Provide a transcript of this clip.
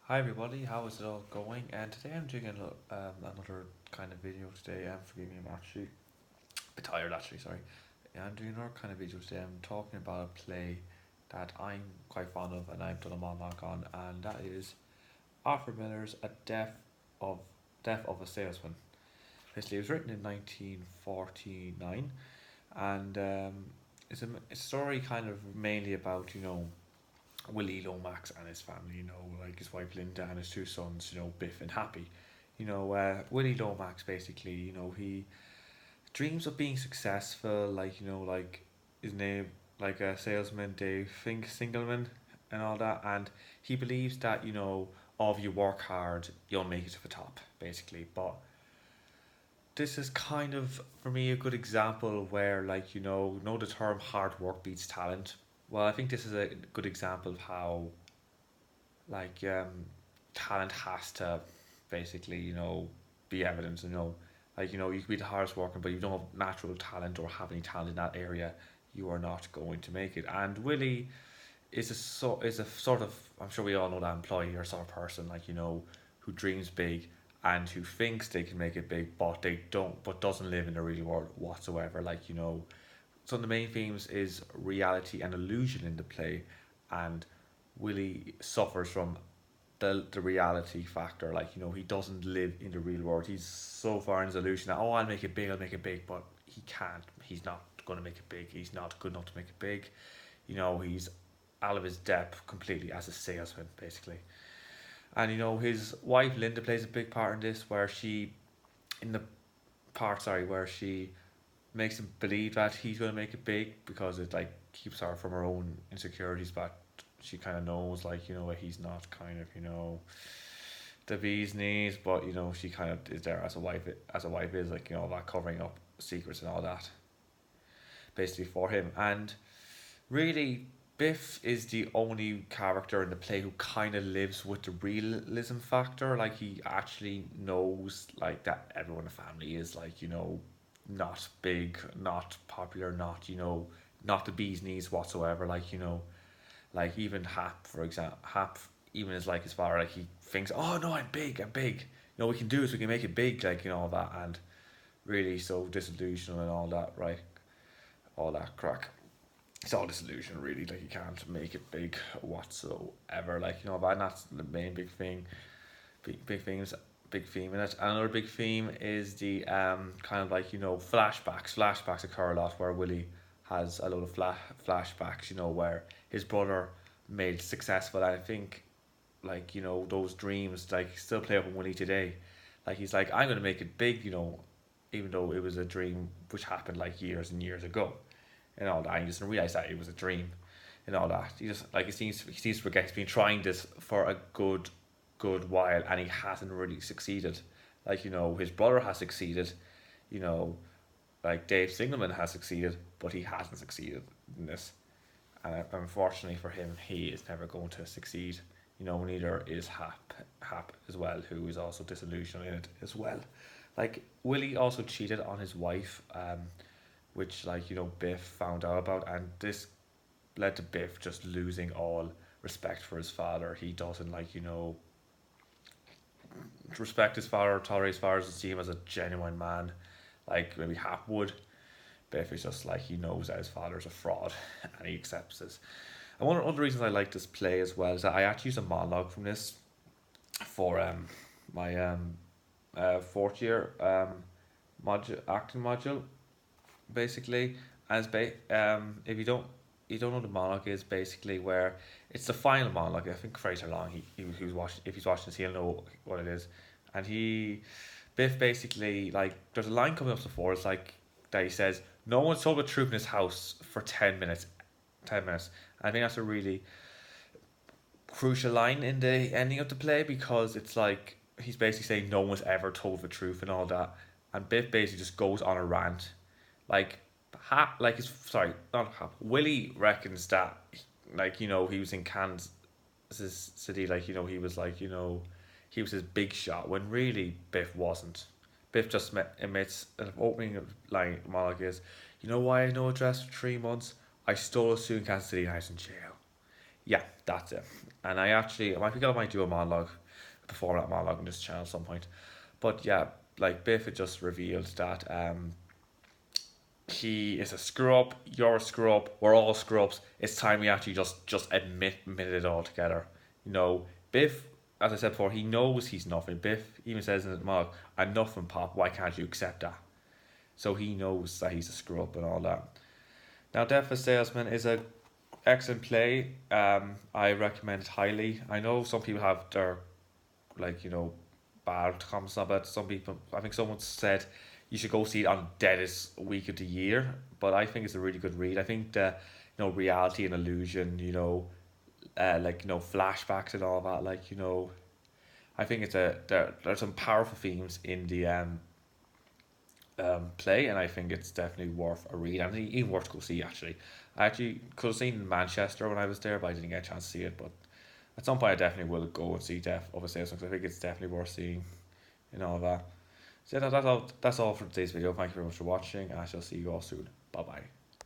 Hi everybody, how is it all going? And today I'm doing another kind of video today. Forgive me, I'm actually a bit tired actually, sorry. Yeah, I'm doing another kind of video today. I'm talking about a play that I'm quite fond of and I've done a monologue on, and that is Arthur Miller's of Death of a Salesman. Basically, it was written in 1949, and it's a story kind of mainly about Willie Lomax and his family, like his wife Linda and his two sons, Biff and Happy. Willie Lomax basically, he dreams of being successful, like his name, like a salesman, Dave Singleman, and all that. And he believes that, if you work hard, you'll make it to the top, basically. But this is kind of, for me, a good example where, know the term hard work beats talent. Well, I think this is a good example of how like talent has to basically be evident. You could be the hardest working, but you don't have natural talent or have any talent in that area, you are not going to make it. And Willie is a sort of, I'm sure we all know that employee or sort of person, who dreams big and who thinks they can make it big, but they don't, but doesn't live in the real world whatsoever. Some of the main themes is reality and illusion in the play, and Willie suffers from the reality factor. He doesn't live in the real world. He's so far in his illusion that, I'll make it big, but he can't. He's not going to make it big. He's not good enough to make it big. He's out of his depth completely as a salesman, basically. And his wife Linda plays a big part in this, where she, in the part, sorry, where she makes him believe that he's going to make it big because it like keeps her from her own insecurities, but she kind of knows he's not kind of the bee's knees, but she kind of is there as a wife is that covering up secrets and all that basically for him. And really, Biff is the only character in the play who kind of lives with the realism factor. Like, he actually knows that everyone in the family is not big, not popular, not the bee's knees whatsoever. Like even Hap, for example, Hap even is like his father. Like, he thinks, oh no, I'm big, I'm big. We can do this. We can make it big. All that, and really so disillusional and all that. Right, all that crack. It's all disillusion, really. Like, you can't make it big whatsoever. And that's the main big thing. Big themes, big theme in it. Another big theme is the kind of flashbacks. Flashbacks occur a lot where Willie has a lot of flashbacks. Where his brother made successful. And I think those dreams still play up in Willie today. He's like, I'm gonna make it big. Even though it was a dream which happened years and years ago, and all that. And he doesn't realize that it was a dream, and all that. He just he seems to forget he's been trying this for a good while, and he hasn't really succeeded. His brother has succeeded. You know, Dave Singleman has succeeded, but he hasn't succeeded in this. And unfortunately for him, he is never going to succeed. Neither is Hap as well, who is also disillusioned in it as well. Willie also cheated on his wife, which Biff found out about, and this led to Biff just losing all respect for his father. He doesn't respect his father, tolerate his father, doesn't see him as a genuine man, like maybe Hap would. Biff is just he knows that his father's a fraud, and he accepts this. And one of the reasons I like this play as well is that I actually used a monologue from this for my fourth year acting module, basically. As if you don't know what the monologue is, basically where it's the final monologue. I think Fraser Long, he was watching, if he's watching this, he'll know what it is. And Biff basically, there's a line coming up before, it's that he says, no one told the truth in his house for 10 minutes. 10 minutes. I think that's a really crucial line in the ending of the play, because it's he's basically saying no one's ever told the truth and all that. And Biff basically just goes on a rant. Like, it's sorry, not Hap. Willie reckons that, he was in Kansas City, he was he was his big shot, when really Biff wasn't. Biff just admits an opening line monologue is, you know why I had no address for 3 months? I stole a suit in Kansas City and I was in jail. Yeah, that's it. And I might think I might do a monologue, perform that monologue on this channel at some point. But yeah, like Biff had just revealed that he is a screw up, you're a screw up, we're all screw ups. It's time we actually just admit it all together. You know, Biff, as I said before, he knows he's nothing. Biff even says in the monologue, I'm nothing, Pop, why can't you accept that? So he knows that he's a screw up and all that. Now, Death of a Salesman is a excellent play. I recommend it highly. I know some people have their like bad comments about it. Some people, I think someone said you should go see it on deadest week of the year, but I think it's a really good read. I think the reality and illusion, flashbacks and all that, I think there's some powerful themes in the play, and I think it's definitely worth a read and even worth to go see. Actually, I actually could have seen Manchester when I was there, but I didn't get a chance to see it. But at some point, I definitely will go and see Death of a Salesman because I think it's definitely worth seeing and all that. So that's all. That's all for today's video. Thank you very much for watching, and I shall see you all soon. Bye bye.